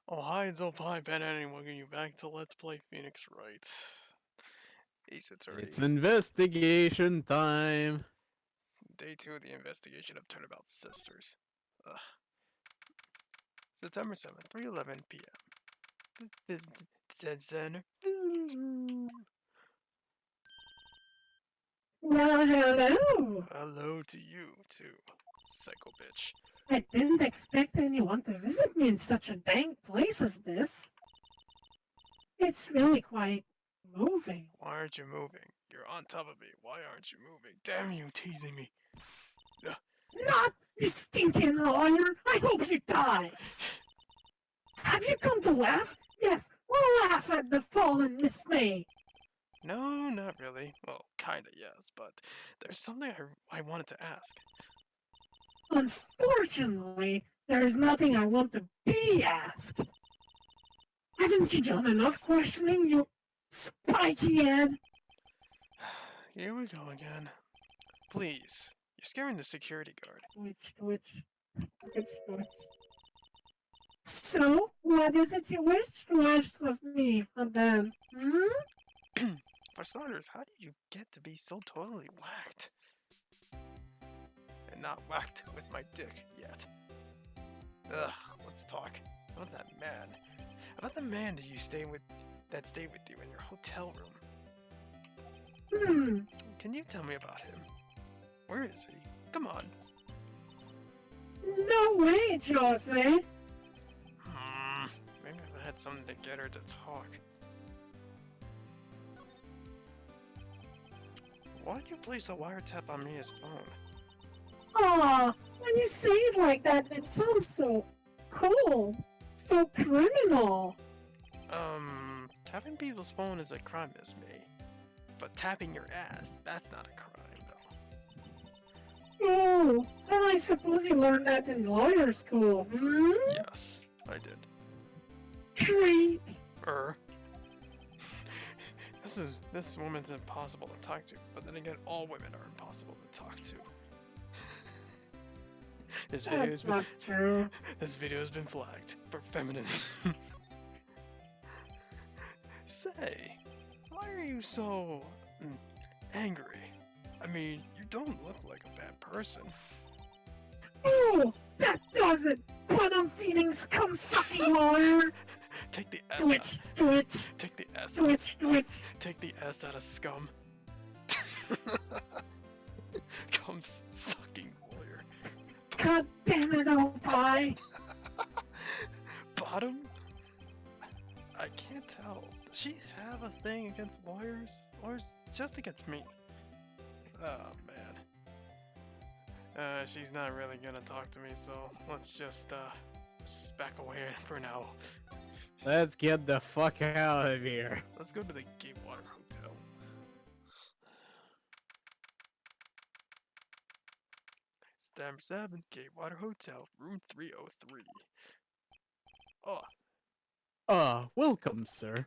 Oh, hi, it's Opie PanAnning. Welcome you back to Let's Play Phoenix Wright. Ace It's Attorney. investigation time. Day 2 of the investigation of Turnabout Sisters. Ugh. September 7th, 3:11 p.m. Visit Center. Well, hello. Hello to you, too, psycho bitch. I didn't expect anyone to visit me in such a dank place as this. It's really quite moving. Why aren't you moving? You're on top of me. Why aren't you moving? Damn you, teasing me. Ugh. Not, you stinking lawyer! I hope you die! Have you come to laugh? Yes, we'll laugh at the fallen Miss May. No, not really. Well, kinda, yes, but there's something I wanted to ask. Unfortunately, there is nothing I want to be asked. Haven't you done enough questioning, you spiky head? Here we go again. Please. You're scaring the security guard. Twitch. So, what is it you wish to ask of me, then? For starters, how do you get to be so totally whacked? And not whacked with my dick yet. Ugh, let's talk. About that man. About the man that stayed with you in your hotel room. Can you tell me about him? Where is he? Come on. No way, Jose. Maybe if I had something to get her to talk. Why'd you place a wiretap on Mia's phone? Aw, when you say it like that, it sounds so cold, so criminal. Tapping people's phone is a crime, Miss May. But tapping your ass, that's not a crime, though. Ooh, and I suppose you learned that in lawyer school, Yes, I did. Creep. This woman's impossible to talk to, but then again, all women are impossible to talk to. That's not true. This video has been flagged for feminism. Say, why are you so angry? I mean, you don't look like a bad person. Ooh, that does it. But I'm feeding scum-sucking lawyer. Take the S Twitch. Take the S Twitch. Take the S out of scum. Cum sucking lawyer. God damn it, Opie. Bottom? I can't tell. Does she have a thing against lawyers? Or is it just against me? Oh, man. She's not really gonna talk to me, so let's just back away for now. Let's get the fuck out of here. Let's go to the Gatewater Hotel. Stamp 7, Gatewater Hotel, room 303. Oh. Welcome, sir.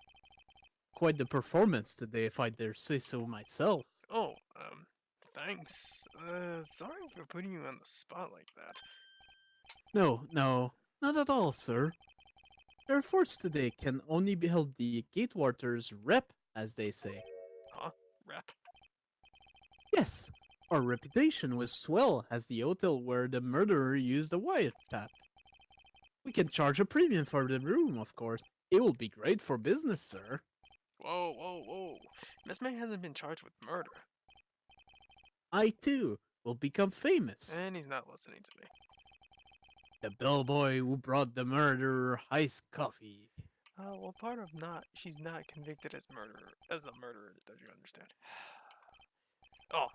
Quite the performance today, if I dare say so myself. Oh, thanks. Sorry for putting you on the spot like that. No, not at all, sir. Our force today can only be held the Gatewater's rep, as they say. Huh? Rep? Yes, our reputation was swell as the hotel where the murderer used the wiretap. We can charge a premium for the room, of course. It will be great for business, sir. Whoa. Miss May hasn't been charged with murder. I, too, will become famous. And he's not listening to me. The bellboy who brought the murderer iced coffee. Well, part of she's not convicted as a murderer, don't you understand? Oh.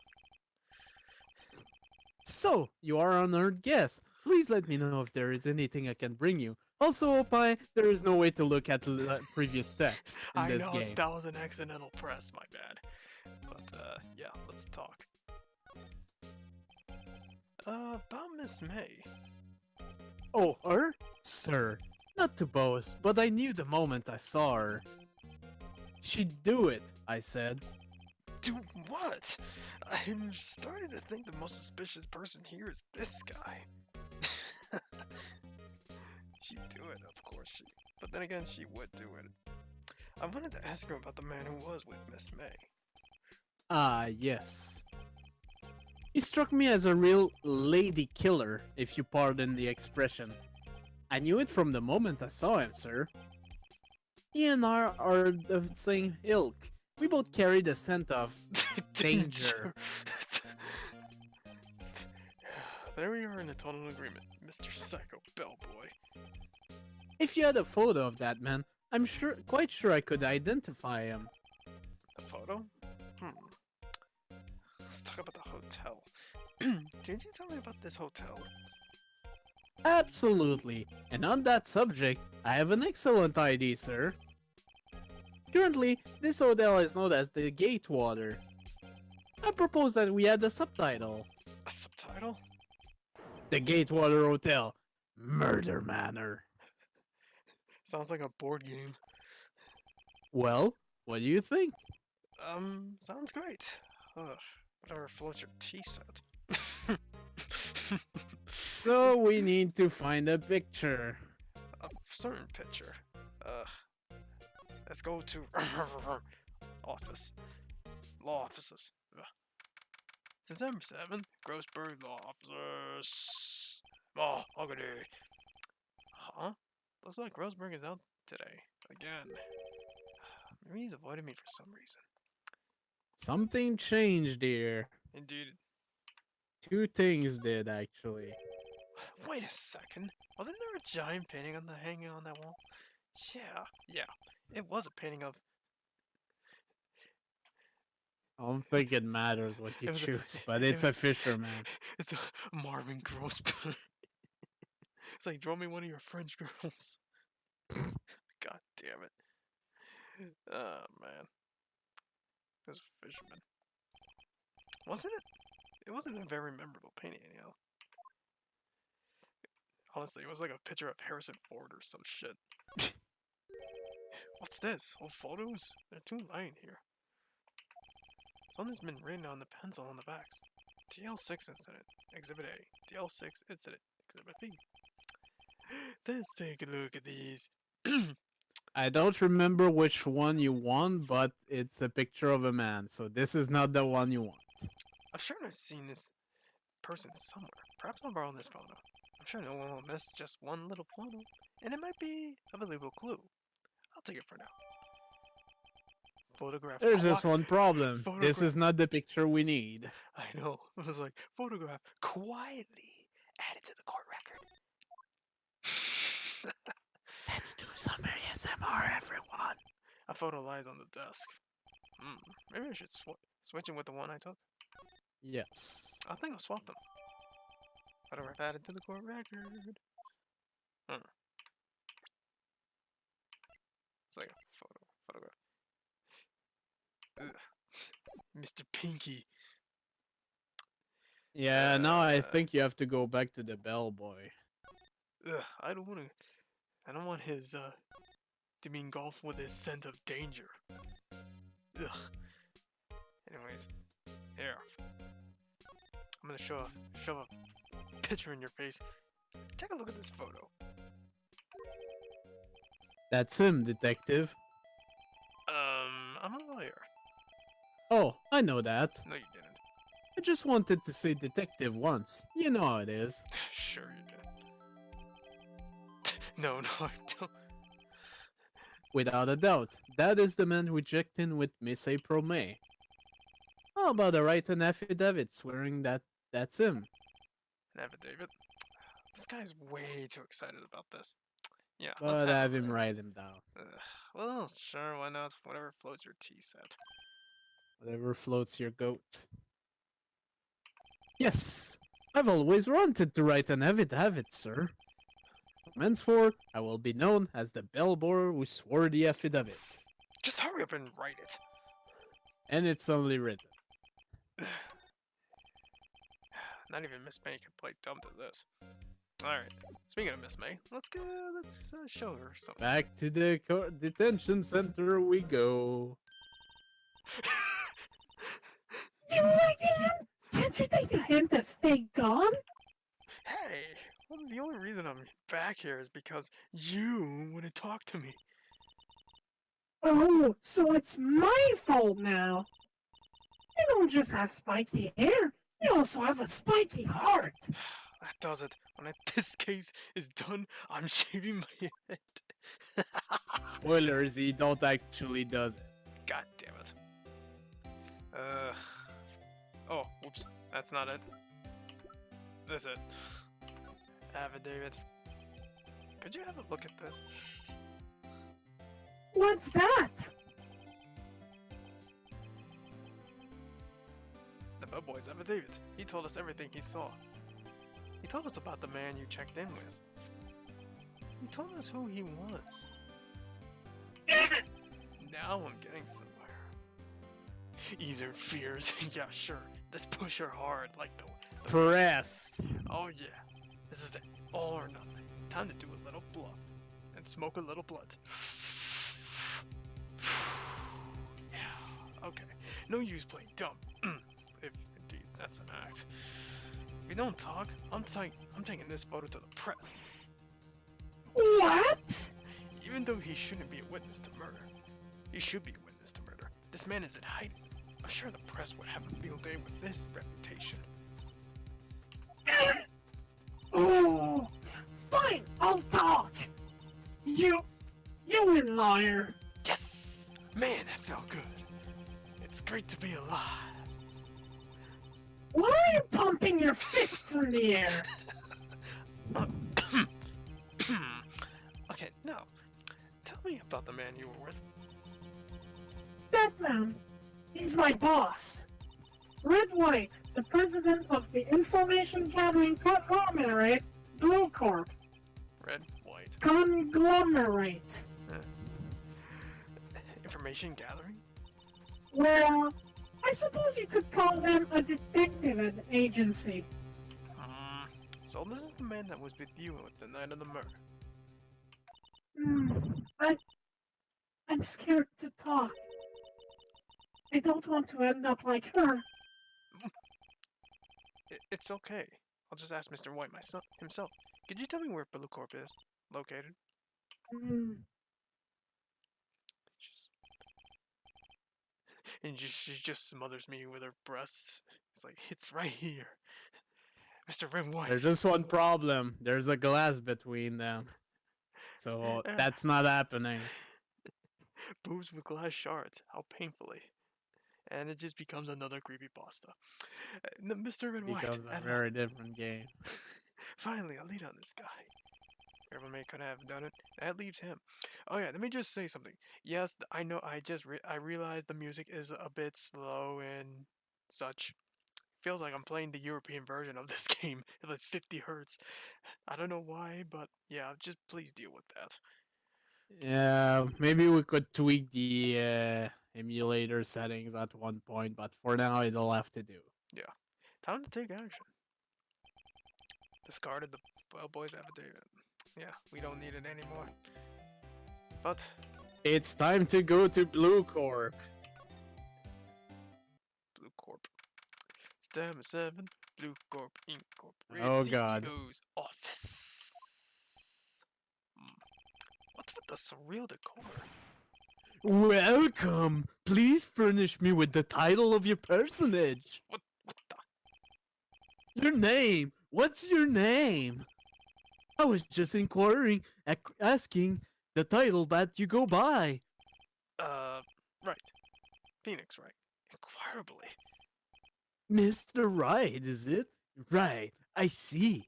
So, you are an honored guest. Please let me know if there is anything I can bring you. Also, Opie, there is no way to look at the previous text in this game. I know, that was an accidental press, my bad. But, yeah, let's talk. About Miss May. Oh, her? Sir, not to boast, but I knew the moment I saw her. She'd do it, I said. Do what? I'm starting to think the most suspicious person here is this guy. She'd do it, of course she. but then again, she would do it. I wanted to ask her about the man who was with Miss May. Ah, yes. He struck me as a real lady killer, if you pardon the expression. I knew it from the moment I saw him, sir. He and I are the same ilk. We both carry the scent of danger. There we are in a total agreement, Mr. Psycho Bellboy. If you had a photo of that man, I'm quite sure I could identify him. A photo? Let's talk about the hotel. Can you tell me about this hotel? Absolutely. And on that subject, I have an excellent idea, sir. Currently, this hotel is known as the Gatewater. I propose that we add a subtitle. A subtitle? The Gatewater Hotel, Murder Manor. Sounds like a board game. Well, what do you think? Sounds great. Ugh, whatever floats your tea set. So we need to find a picture. A certain picture. Let's go to office. Law offices. Ugh. September 7th, Grossberg Law Offices. Oh, okay. Huh? Looks like Grossberg is out today. Again. Maybe he's avoiding me for some reason. Something changed here. Indeed. Two things did, actually. Wait a second. Wasn't there a giant painting hanging on that wall? Yeah. It was a painting of... I don't think it matters what you It was a- choose, but it's a fisherman. It's a Marvin Grossberg. It's like, draw me one of your French girls. God damn it. Oh, man. It was a fisherman. Wasn't it? It wasn't a very memorable painting, anyhow. Honestly, it was like a picture of Harrison Ford or some shit. What's this? Old photos? There are 2 lying here. Something's been written on the pencil on the backs. DL6 incident, Exhibit A. DL6 incident, Exhibit B. Let's take a look at these. I don't remember which one you want, but it's a picture of a man, so this is not the one you want. I'm sure I've seen this person somewhere. Perhaps I'll borrow this photo. I'm sure no one will miss just one little photo, and it might be a valuable clue. I'll take it for now. Photograph. There's just one problem. This Photograph. is not the picture we need. I know. It was like, photograph quietly added to the court record. Let's do some ASMR, everyone. A photo lies on the desk. Maybe I should switch it with the one I took. Yes. I think I'll swap them. Photograph added to the court record. It's like a photograph. Ugh. Mr. Pinky. Yeah, now I think you have to go back to the bellboy. Ugh, I don't want his to be engulfed with his scent of danger. Ugh. Anyways, here. I'm gonna shove a picture in your face. Take a look at this photo. That's him, detective. I'm a lawyer. Oh, I know that. No, you didn't. I just wanted to say detective once. You know how it is. Sure you did. No, I don't. Without a doubt, that is the man rejecting with Miss April May. How about I write an affidavit swearing that that's him? An affidavit? This guy's way too excited about this. Yeah, But have him write him down. Well, sure, why not? Whatever floats your tea set. Whatever floats your goat. Yes, I've always wanted to write an affidavit, sir. Henceforth, I will be known as the bellboy who swore the affidavit. Just hurry up and write it. And it's only written. Not even Miss May can play dumb to this. Alright, speaking of Miss May, let's show her something. Back to the detention center we go. You again? Can't you take a hint and stay gone? Hey, Well, the only reason I'm back here is because you wouldn't talk to me. Oh, so it's my fault now. You don't just have spiky hair, you also have a spiky heart. That does it. When this case is done, I'm shaving my head. Spoilers, he don't actually does it. God damn it. Oh, whoops. That's not it. That's it. Affidavit. Could you have a look at this? What's that? The bellboy's affidavit. He told us everything he saw. He told us about the man you checked in with. He told us who he was. Now I'm getting somewhere. Easier fears. Yeah, sure. Let's push her hard like the Pressed. Oh yeah. This is it. All or nothing. Time to do a little bluff. And smoke a little blunt. Yeah, okay. No use playing dumb. If indeed that's an act. If we don't talk, I'm taking this photo to the press. What? Even though he shouldn't be a witness to murder. He should be a witness to murder. This man is in hiding. I'm sure the press would have a field day with this reputation. Oh, fine, I'll talk. You win, lawyer. Yes! Man, that felt good. It's great to be alive. Why are you pumping your fists in the air? Okay, now, tell me about the man you were with. That man, he's my boss. Wright, the president of the information gathering conglomerate, Blue Corp. Red, white, Conglomerate. information gathering? Well, I suppose you could call them a detective agency. So this is the man that was with you at the night of the murder. I'm scared to talk. I don't want to end up like her. It's okay. I'll just ask Mr. White himself. Could you tell me where Blue Corp is located? Hmm. She just smothers me with her breasts. It's like, it's right here. Mr. Red White. There's just one problem. There's a glass between them. So that's not happening. Boobs with glass shards. How painfully. And it just becomes another creepypasta. Mr. Red White. Becomes a very different game. Finally, a lead on this guy. Whoever may could have done it, that leaves him. Oh yeah, let me just say something. Yes, I know. I realize the music is a bit slow and such. Feels like I'm playing the European version of this game at like 50 hertz. I don't know why, but yeah, just please deal with that. Yeah, maybe we could tweak the emulator settings at one point, but for now it'll have to do. Yeah, time to take action. Discarded the bellboy's affidavit. Yeah, we don't need it anymore. But It's time to go to Blue Corp. Blue Corp. Stem 7, Blue Corp, Incorporated. Oh, God. CEO's office. What's with the surreal decor? Welcome! Please furnish me with the title of your personage. What the? Your name? What's your name? I was just inquiring, asking the title that you go by. Right. Phoenix, right. Inquirably. Mr. Wright, is it? Right, I see.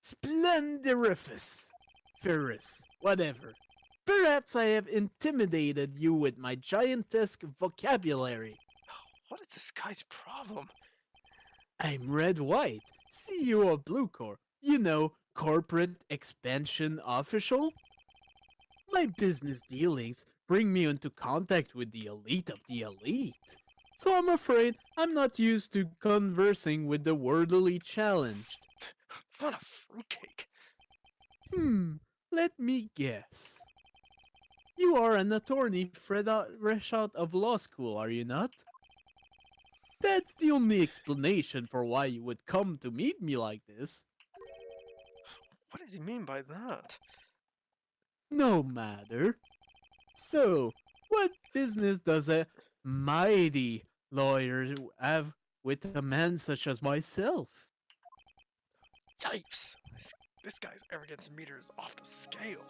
Splendoriferous. Ferris, whatever. Perhaps I have intimidated you with my giantesque vocabulary. What is this guy's problem? I'm Red White, CEO of Blue Corp. You know, corporate expansion official? My business dealings bring me into contact with the elite of the elite. So I'm afraid I'm not used to conversing with the worldly challenged. What a fruitcake. Let me guess. You are an attorney fresh out of law school, are you not? That's the only explanation for why you would come to meet me like this. What does he mean by that? No matter. So, what business does a mighty lawyer have with a man such as myself? Yipes! This guy's arrogance meter is off the scale.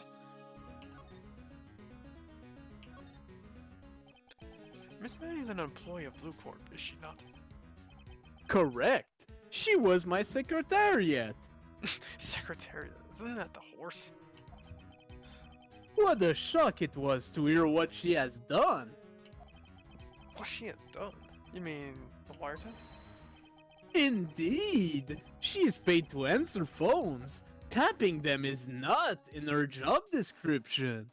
Miss May is an employee of Blue Corp, is she not? Correct. She was my secretariat. Secretariat, isn't that the horse? What a shock it was to hear what she has done. What she has done? You mean the wiretap? Indeed, she is paid to answer phones. Tapping them is not in her job description.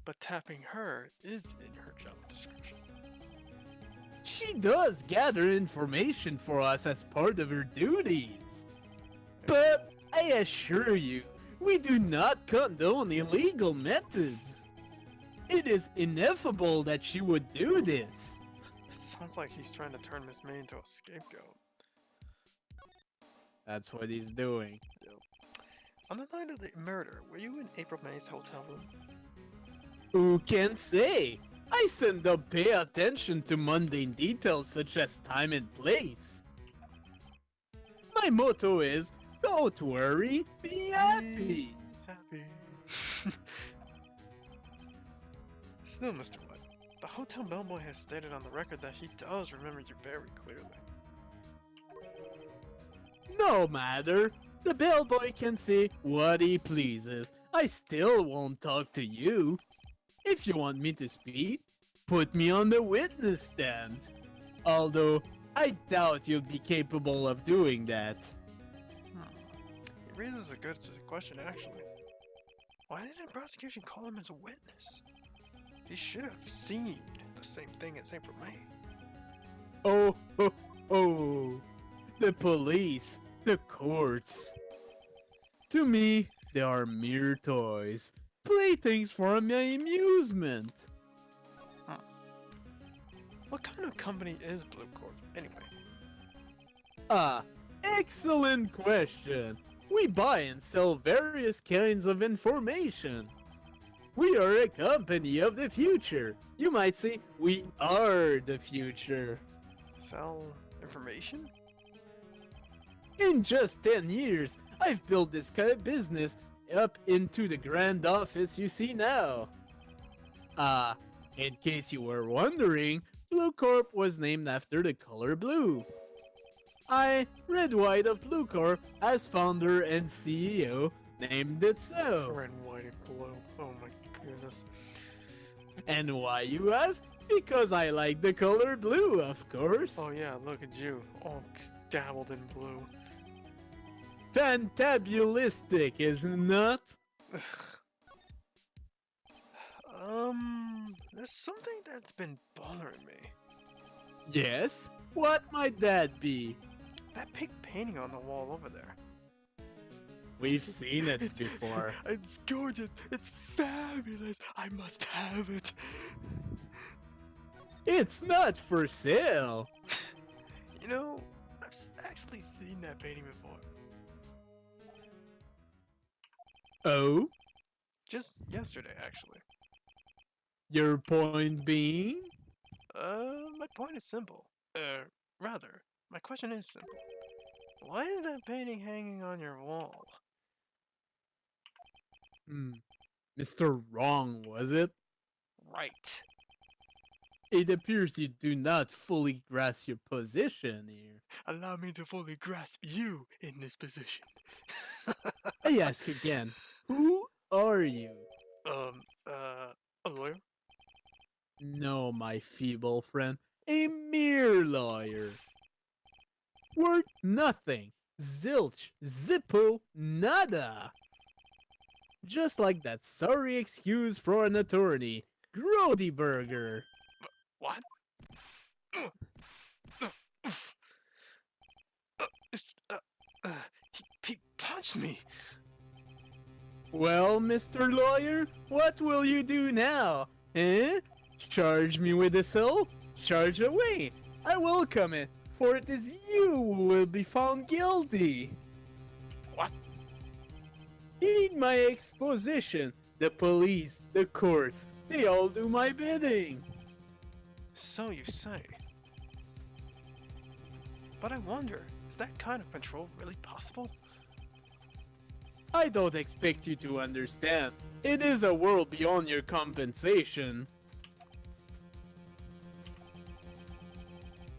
But tapping her is in her job description. She does gather information for us as part of her duties. But I assure you, we do not condone illegal methods. It is ineffable that she would do this. It sounds like he's trying to turn Miss May into a scapegoat. That's what he's doing. On the night of the murder, were you in April May's hotel room? Who can say? I seldom pay attention to mundane details such as time and place. My motto is, don't worry, be happy. Happy. Still, Mr. White, the hotel bellboy has stated on the record that he does remember you very clearly. No matter. The bellboy can say what he pleases. I still won't talk to you. If you want me to speak, put me on the witness stand. Although, I doubt you'll be capable of doing that. It raises a good question, actually. Why didn't prosecution call him as a witness? He should have seen the same thing as April May. Oh, ho, ho. The police, the courts. To me, they are mere toys. Playthings for my amusement. What kind of company is Blue Corp, anyway? Ah, excellent question. We buy and sell various kinds of information. We are a company of the future. You might say we are the future. Sell information? In just 10 years, I've built this kind of business up into the grand office you see now. In case you were wondering, Blue Corp was named after the color blue. Red White of Blue Corp, as founder and CEO, named it so. Red, white, and blue. Oh my goodness. And why, you ask? Because I like the color blue, of course. Oh yeah, look at you. All dabbled in blue. Fantabulistic, isn't it not? There's something that's been bothering me. Yes? What might that be? That pink painting on the wall over there. We've seen it before. It's gorgeous. It's fabulous. I must have it. It's not for sale. You know, I've actually seen that painting before. Oh? Just yesterday, actually. Your point being? My point is simple. Rather, my question is simple. Why is that painting hanging on your wall? Mr. Wrong, was it? Right. It appears you do not fully grasp your position here. Allow me to fully grasp you in this position. I ask again, who are you? A lawyer? No, my feeble friend, a mere lawyer. Worth nothing. Zilch, zippo, nada. Just like that sorry excuse for an attorney, Grody Burger. What? He punched me. Well, Mr. Lawyer, what will you do now? Eh? Charge me with assault? Charge away. I welcome it, for it is you who will be found guilty. What? Read my exposition. The police, the courts, they all do my bidding. So you say. But I wonder, is that kind of control really possible? I don't expect you to understand. It is a world beyond your compensation.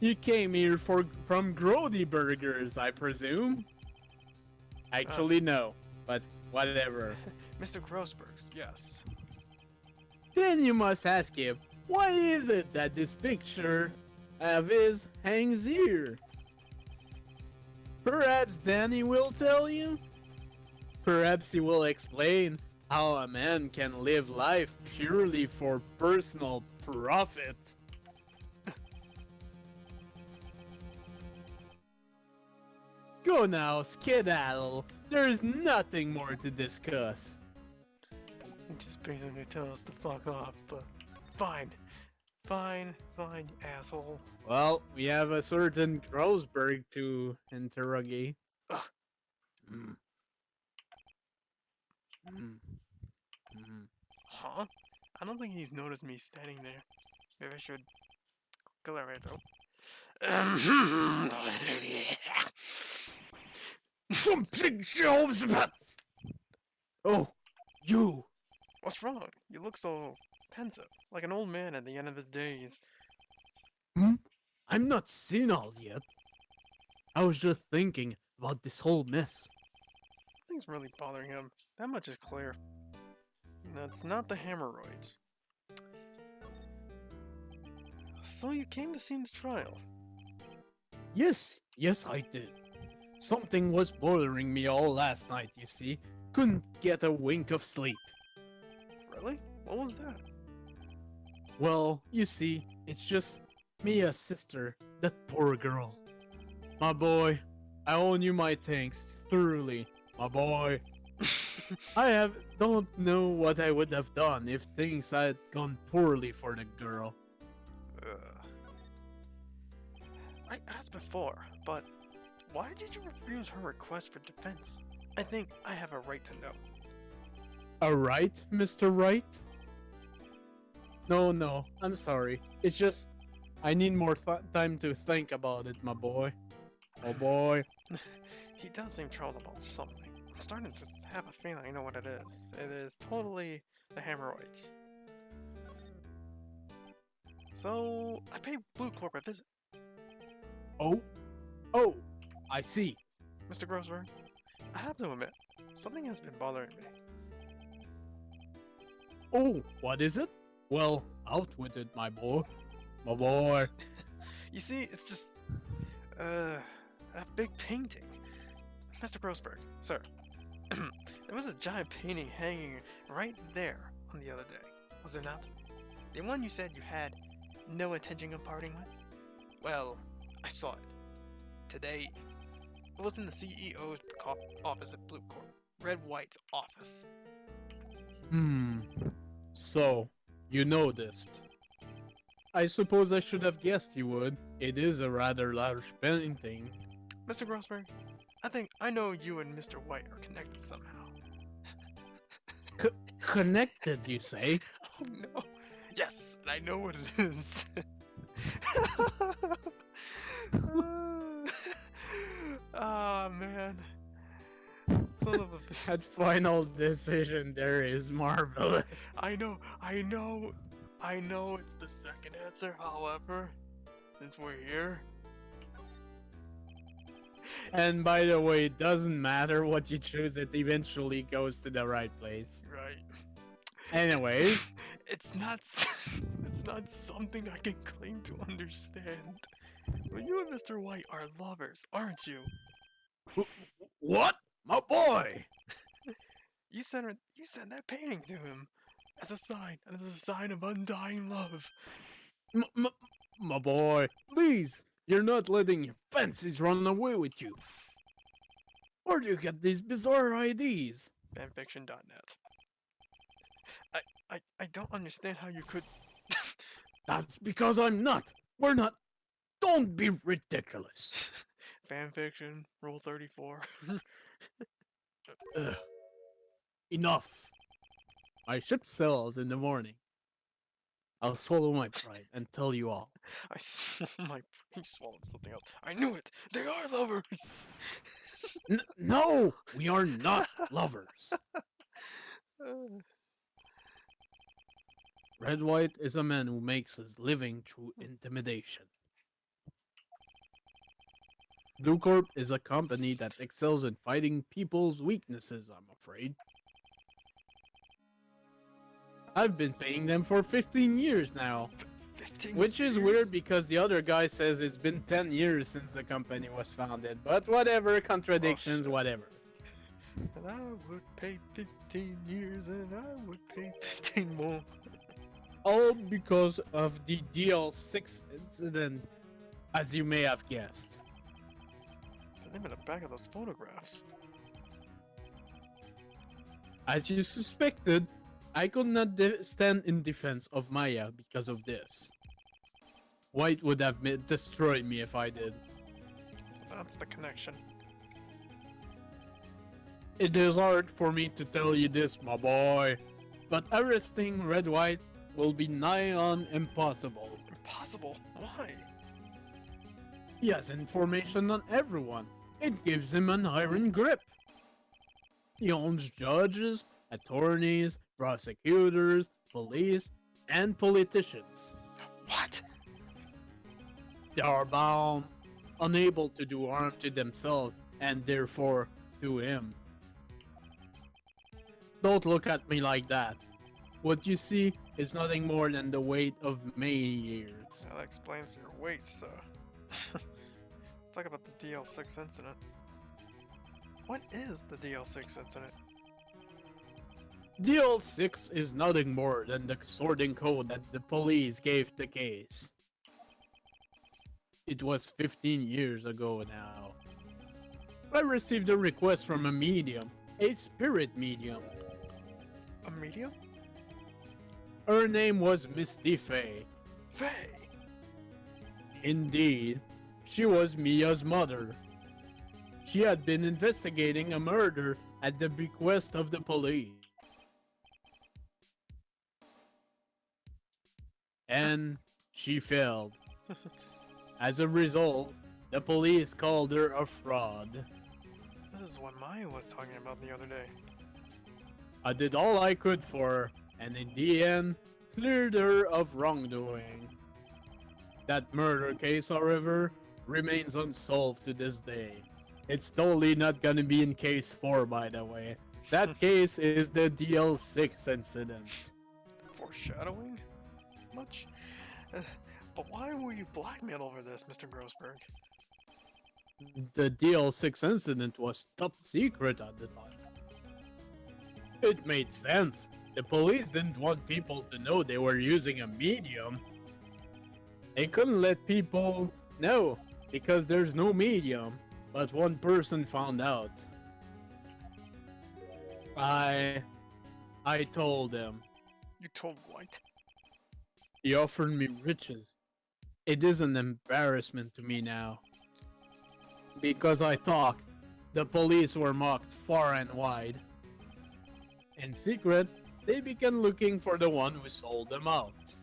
You came here from Grody Burgers, I presume? Actually, no, but whatever. Mr. Grossberg's, yes. Then you must ask him, why is it that this picture of his hangs here? Perhaps Danny will tell you? Perhaps he will explain how a man can live life purely for personal profit. Go now, skedaddle. There is nothing more to discuss. He just basically tells us to fuck off, but fine. Fine, asshole. Well, we have a certain Grossberg to interrogate. Ugh. Mm. Mm. Mm. Huh? I don't think he's noticed me standing there. Maybe I should go that way though. Some pig shelves about. Oh, you. What's wrong? You look so pensive, like an old man at the end of his days. I'm not senile yet. I was just thinking about this whole mess. Nothing's really bothering him. That much is clear. That's not the hemorrhoids. So you came to see the trial? Yes, I did. Something was bothering me all last night, you see. Couldn't get a wink of sleep. Really? What was that? Well, you see, it's just Mia's sister, that poor girl. My boy, I owe you my thanks, thoroughly, my boy. Don't know what I would have done if things had gone poorly for the girl. I asked before, but why did you refuse her request for defense? I think I have a right to know. A right, Mr. Wright? No, I'm sorry. It's just, I need more time to think about it, my boy. Oh boy. He does seem troubled about something. I'm starting to have a feeling I know what it is. It is totally the hemorrhoids. So, I paid Blue Corp a visit. Oh, I see. Mr. Grossberg, I have to admit, something has been bothering me. Oh, what is it? Well, out with it, my boy. My boy. You see, it's just, a big painting. Mr. Grossberg, sir, there was a giant painting hanging right there on the other day, was there not? The one you said you had no intention of parting with? Well, I saw it. Today, it was in the CEO's office at Blue Corp. Red White's office. So, you noticed. I suppose I should have guessed you would. It is a rather large painting. Mr. Grossberg, I think I know you and Mr. White are connected somehow. Connected, you say? Oh no. Yes, and I know what it is. Ah, man. Son of a... That final decision there is marvelous. I know it's the second answer, however, since we're here. And by the way, it doesn't matter what you choose, it eventually goes to the right place. Right. Anyways. It's not something I can claim to understand. But you and Mr. White are lovers, aren't you? What? My boy! You sent that painting to him as a sign of undying love. My boy, please, you're not letting your fancies run away with you. Where do you get these bizarre ideas? Fanfiction.net. I don't understand how you could... That's because I'm not. We're not. Don't be ridiculous. Fanfiction, Rule 34. Enough! My ship sails in the morning. I'll swallow my pride and tell you all. He swallowed something else. I knew it! They are lovers! No! We are not lovers! Red White is a man who makes his living through intimidation. Blue Corp is a company that excels in fighting people's weaknesses, I'm afraid. I've been paying them for 15 years now. 15 Which is years? weird because the other guy says it's been 10 years since the company was founded. But whatever, contradictions, shit. whatever. And I would pay 15 years and I would pay 15 more. All because of the DL6 incident, as you may have guessed. The name of the back of those photographs. As you suspected, I could not stand in defense of Maya because of this. White would have destroyed me if I did. So that's the connection. It is hard for me to tell you this, my boy, but arresting Red White will be nigh on impossible. Impossible? Why? He has information on everyone. It gives him an iron grip. He owns judges, attorneys, prosecutors, police, and politicians. What? They are bound, unable to do harm to themselves, and therefore to him. Don't look at me like that. What you see is nothing more than the weight of many years. That explains your weight, so. Let's talk about the DL6 incident. What is the DL6 incident? DL6 is nothing more than the sorting code that the police gave the case. It was 15 years ago now. I received a request from a medium, a spirit medium. A medium? Her name was Misty Faye. Faye! Indeed, she was Mia's mother. She had been investigating a murder at the bequest of the police. And she failed. As a result, the police called her a fraud. This is what Maya was talking about the other day. I did all I could for her, and in the end, cleared her of wrongdoing. That murder case, however, remains unsolved to this day. It's totally not gonna be in case 4, by the way. That case is the DL6 incident. Foreshadowing? Much? But why were you blackmailed over this, Mr. Grossberg? The DL6 incident was top secret at the time. It made sense. The police didn't want people to know they were using a medium. They couldn't let people know because there's no medium, but one person found out. I told him. You told White? He offered me riches. It is an embarrassment to me now. Because I talked, the police were mocked far and wide. In secret, they began looking for the one who sold them out.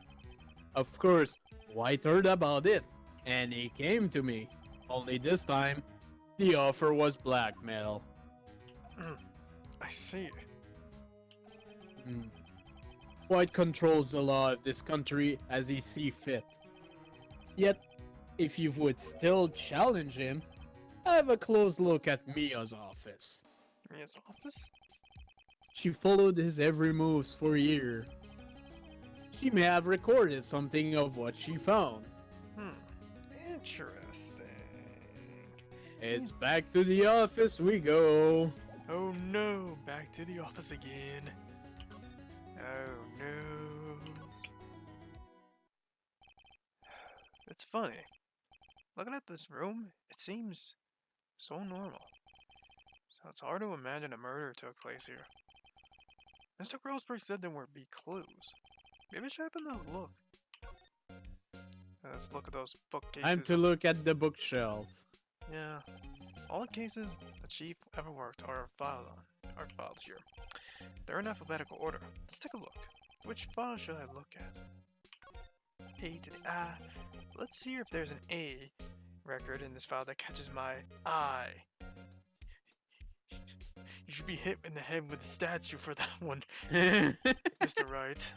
Of course, White heard about it, and he came to me. Only this time, the offer was blackmail. I see. White controls the law of this country as he sees fit. Yet, if you would still challenge him, have a close look at Mia's office. Mia's office? She followed his every moves for a year. She may have recorded something of what she found. Interesting. It's back to the office we go. Oh no, back to the office again. Oh no. It's funny. Looking at this room, it seems so normal. So it's hard to imagine a murder took place here. Mr. Grossberg said there would be clues. Maybe I should happen to look. Let's look at those bookcases. Time to look at the bookshelf. Yeah. All the cases the chief ever worked are filed here. They're in alphabetical order. Let's take a look. Which file should I look at? A to the I. Let's see if there's an A record in this file that catches my eye. You should be hit in the head with a statue for that one, Mr. Wright.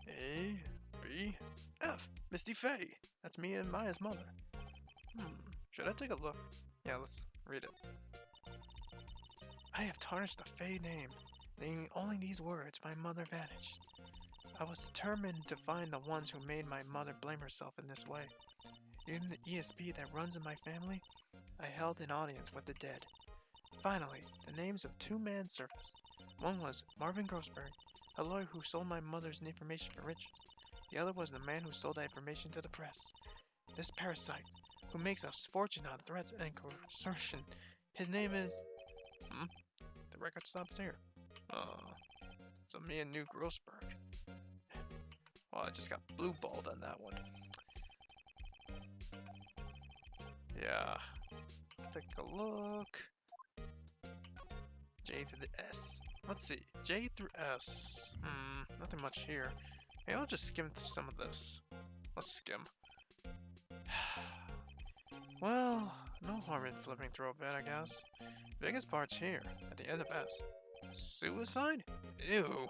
A, B, F. Misty Faye. That's me and Maya's mother. Should I take a look? Yeah, let's read it. I have tarnished the Faye name. Thinking only these words, my mother vanished. I was determined to find the ones who made my mother blame herself in this way. In the ESP that runs in my family, I held an audience with the dead. Finally, the names of two men surfaced. One was Marvin Grossberg, a lawyer who sold my mother's information for riches. The other was the man who sold that information to the press. This parasite, who makes a fortune out of threats and coercion. His name is... The record stops here. So me and New Grossberg. Well, I just got blue balled on that one. Yeah. Let's take a look. J to the S. Let's see. J through S. Nothing much here. Maybe I'll just skim through some of this. Let's skim. Well, no harm in flipping through a bit, I guess. Biggest part's here, at the end of S. Suicide? Ew.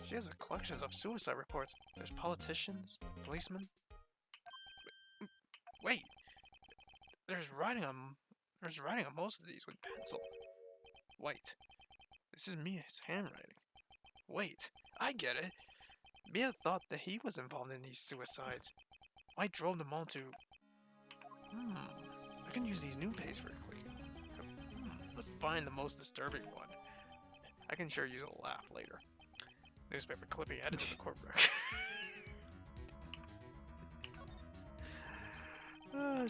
She has a collection of suicide reports. There's politicians, policemen. Wait. There's writing on most of these with pencil. Wait. This is Mia's handwriting. Wait. I get it. Mia thought that he was involved in these suicides. I drove them all to... I can use these new pages very quickly. Let's find the most disturbing one. I can sure use a laugh later. Newspaper clipping added to the court record.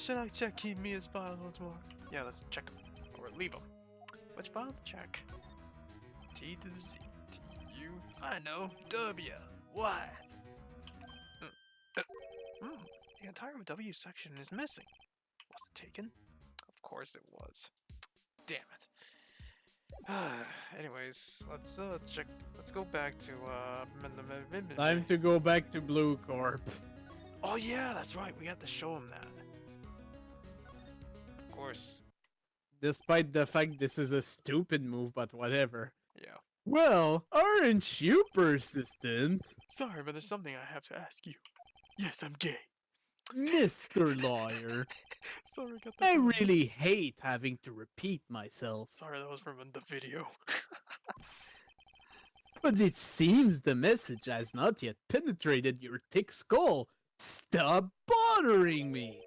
Should I check keep Mia's files once more? Yeah, let's check them. Or leave them. Which file to check? T to the Z. T, U. I know. W. What? The entire W section is missing. Was it taken? Of course it was. Damn it. Anyways, let's check. Let's go back to Time to go back to Blue Corp. Oh yeah, that's right. We have to show him that. Of course. Despite the fact this is a stupid move, but whatever. Yeah. Well, aren't you persistent? Sorry, but there's something I have to ask you. Yes, I'm gay. Mr. Lawyer, Sorry, got that. I really hate having to repeat myself. Sorry, that was from the video. But it seems the message has not yet penetrated your thick skull. Stop bothering me!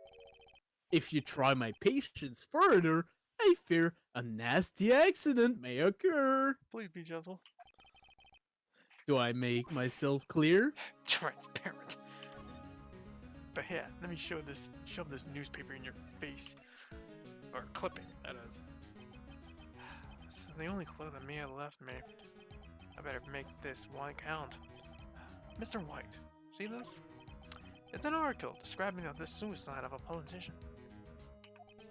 If you try my patience further, I fear a nasty accident may occur. Please be gentle. Do I make myself clear? Transparent. But yeah, let me shove this newspaper in your face. Or clipping, that is. This is the only clue that Mia left me. I better make this one count. Mr. White, see this? It's an article describing this suicide of a politician.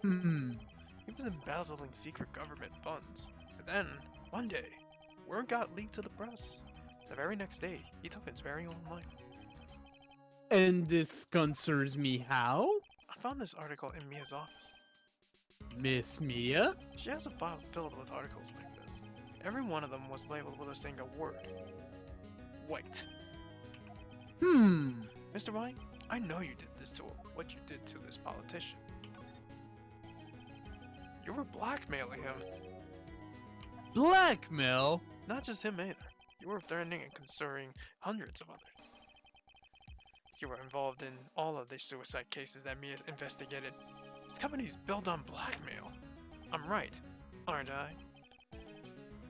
He was embezzling secret government funds. And then, one day, word got leaked to the press. The very next day, he took his very own life. And this concerns me how? I found this article in Mia's office. Miss Mia? She has a file filled with articles like this. Every one of them was labeled with a single word. White. Mr. White, I know you did this to what you did to this politician. You were blackmailing him. Blackmail? Not just him either. You were threatening and concerning hundreds of others. You were involved in all of the suicide cases that Mia investigated. This company's built on blackmail. I'm right, aren't I?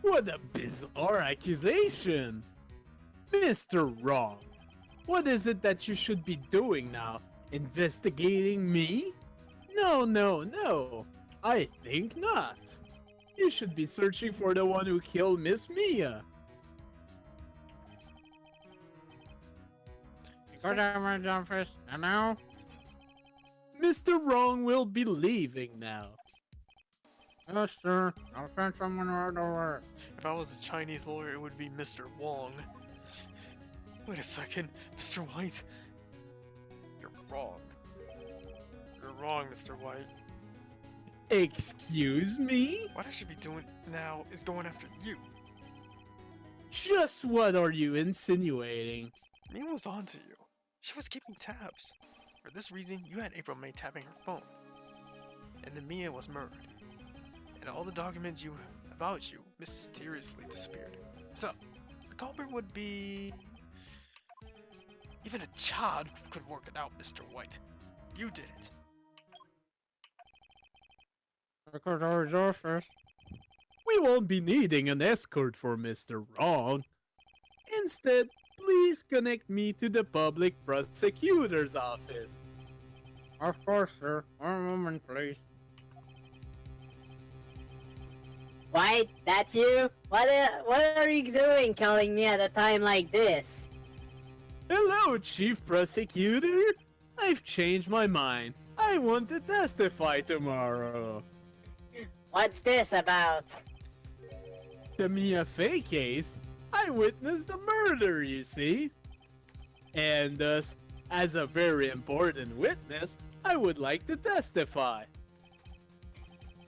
What a bizarre accusation! Mr. Wrong, what is it that you should be doing now? Investigating me? No. I think not. You should be searching for the one who killed Miss Mia. Hello? Mr. Wrong will be leaving now. Yes, sir. I'll send someone right over. If I was a Chinese lawyer, it would be Mr. Wong. Wait a second, Mr. White. You're wrong. You're wrong, Mr. White. Excuse me? What I should be doing now is going after you. Just what are you insinuating? Mia was on to you. She was keeping tabs. For this reason, you had April May tapping her phone. And then Mia was murdered. And all the documents about you mysteriously disappeared. So, the culprit would be... Even a child could work it out, Mr. White. You did it. Secretary's office. We won't be needing an escort for Mr. Wrong. Instead, please connect me to the public prosecutor's office. Of course, sir. One moment, please. White, that's you? What are you doing calling me at a time like this? Hello, Chief Prosecutor. I've changed my mind. I want to testify tomorrow. What's this about? The Mia Fey case, I witnessed the murder, you see. And thus, as a very important witness, I would like to testify.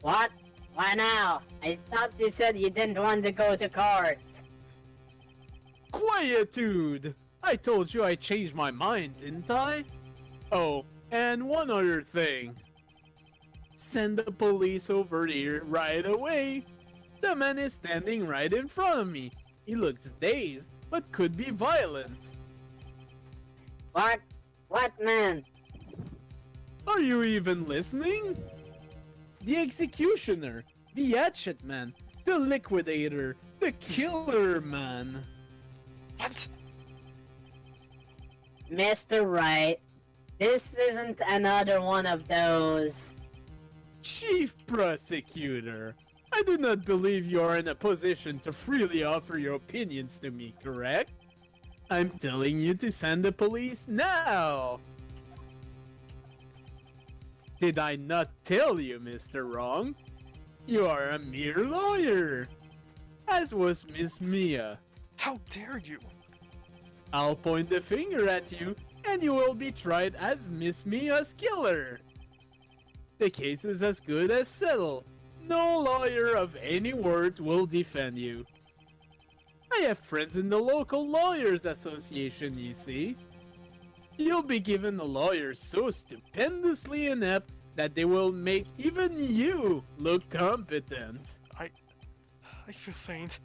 What? Why now? I thought you said you didn't want to go to court. Quietude! I told you I changed my mind, didn't I? Oh, and one other thing. Send the police over here right away. The man is standing right in front of me. He looks dazed, but could be violent. What? What man? Are you even listening? The executioner, the hatchet man, the liquidator, the killer man. What? Mr. Wright, this isn't another one of those. Chief Prosecutor, I do not believe you are in a position to freely offer your opinions to me, correct? I'm telling you to send the police now! Did I not tell you, Mr. Wrong? You are a mere lawyer, as was Miss Mia. How dare you? I'll point the finger at you, and you will be tried as Miss Mia's killer. The case is as good as settled. No lawyer of any worth will defend you. I have friends in the local lawyers association, you see. You'll be given a lawyer so stupendously inept that they will make even you look competent. I feel faint.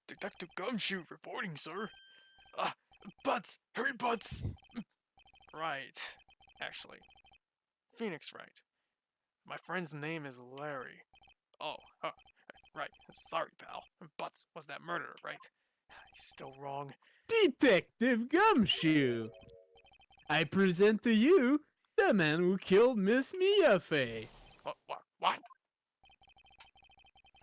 Detective Gumshoe reporting, sir. Butts! Hurry, Butts! Right. Actually. Phoenix Wright. My friend's name is Larry. Oh, right. Sorry, pal. Butts was that murderer, right? He's still wrong. Detective Gumshoe! I present to you the man who killed Miss Mia Fey. What?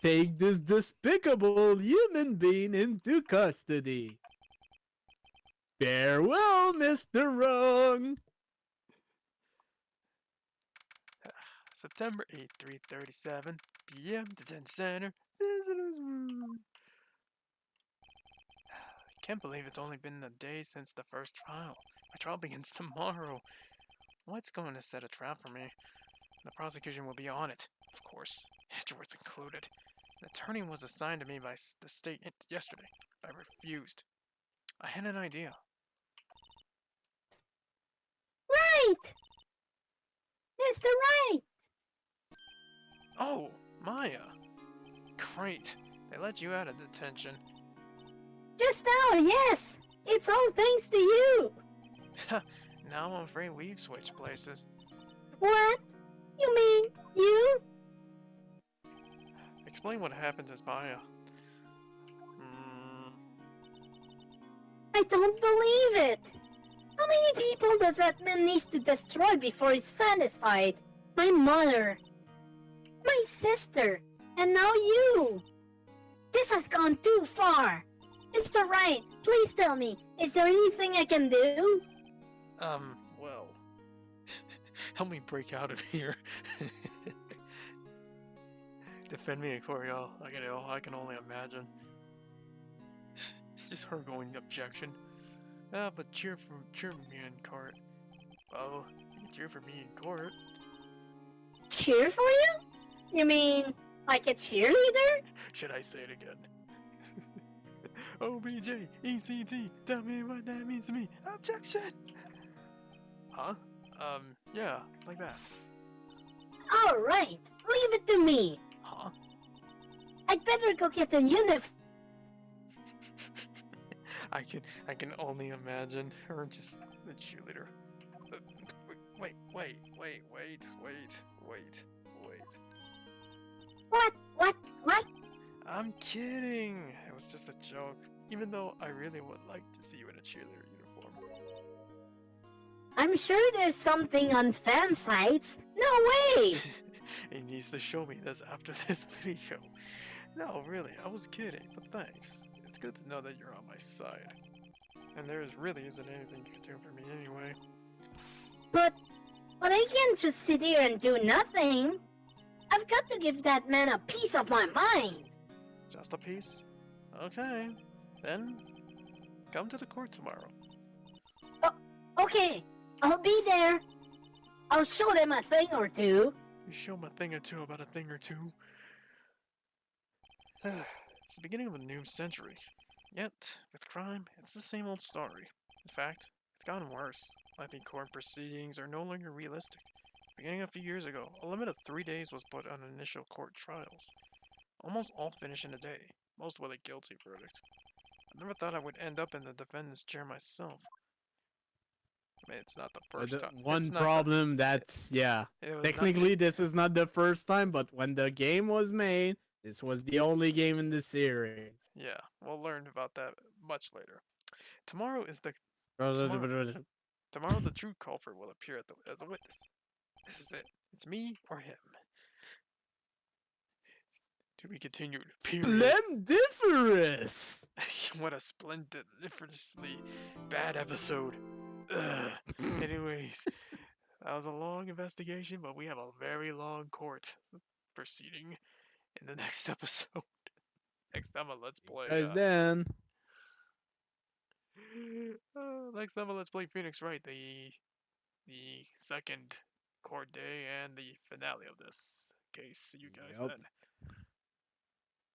Take this despicable human being into custody. Farewell, Mr. Wrong. September 8th, 3:37 p.m. Detention Center. Visitors room. I can't believe it's only been a day since the first trial. My trial begins tomorrow. What's going to set a trap for me? The prosecution will be on it, of course, Edgeworth included. An attorney was assigned to me by the state yesterday, but I refused. I had an idea. Right! Mr. Wright! Oh, Maya! Great. They let you out of detention. Just now, yes! It's all thanks to you! Now I'm afraid we've switched places. What? You mean you? Explain what happened to Maya. I don't believe it! How many people does that man need to destroy before he's satisfied? My mother, my sister, and now you! This has gone too far! Mr. Wright, please tell me, is there anything I can do? Well... help me break out of here. Defend me in court, y'all. I can only imagine. It's just her going objection. But cheer for me in court. Well, you can cheer for me in court. Cheer for you? You mean like a cheerleader? Should I say it again? OBJ, ECT, tell me what that means to me. Objection! Huh? Yeah, like that. Alright, leave it to me. Huh? I'd better go get a uniform. I can only imagine her just the cheerleader. Wait. What? I'm kidding. It was just a joke. Even though I really would like to see you in a cheerleader uniform. I'm sure there's something on fan sites. No way! He needs to show me this after this video. No, really, I was kidding, but thanks. It's good to know that you're on my side. And there really isn't anything you can do for me anyway. But I can't just sit here and do nothing. I've got to give that man a piece of my mind. Just a piece? Okay. Then, come to the court tomorrow. Okay, I'll be there. I'll show them a thing or two. You show them a thing or two about a thing or two. It's the beginning of a new century. Yet, with crime, it's the same old story. In fact, it's gotten worse. I think court proceedings are no longer realistic. Beginning a few years ago, a limit of 3 days was put on initial court trials. Almost all finished in a day, most with a guilty verdict. I never thought I would end up in the defendant's chair myself. I mean, it's not the first time. One It's not the- problem that's, yeah. it was not- Technically, this is not the first time, but when the game was made, this was the only game in the series. Yeah, we'll learn about that much later. Tomorrow is the Tomorrow the true culprit will appear as a witness. This is it. It's me or him. To be continued. Period. Splendiferous! What a splendiferously bad episode. Ugh. Anyways, that was a long investigation, but we have a very long court proceeding in the next episode. Next time on Let's Play. Guys, then. Next time on Let's Play Phoenix Wright, the second court day and the finale of this case. See you guys Yep. then.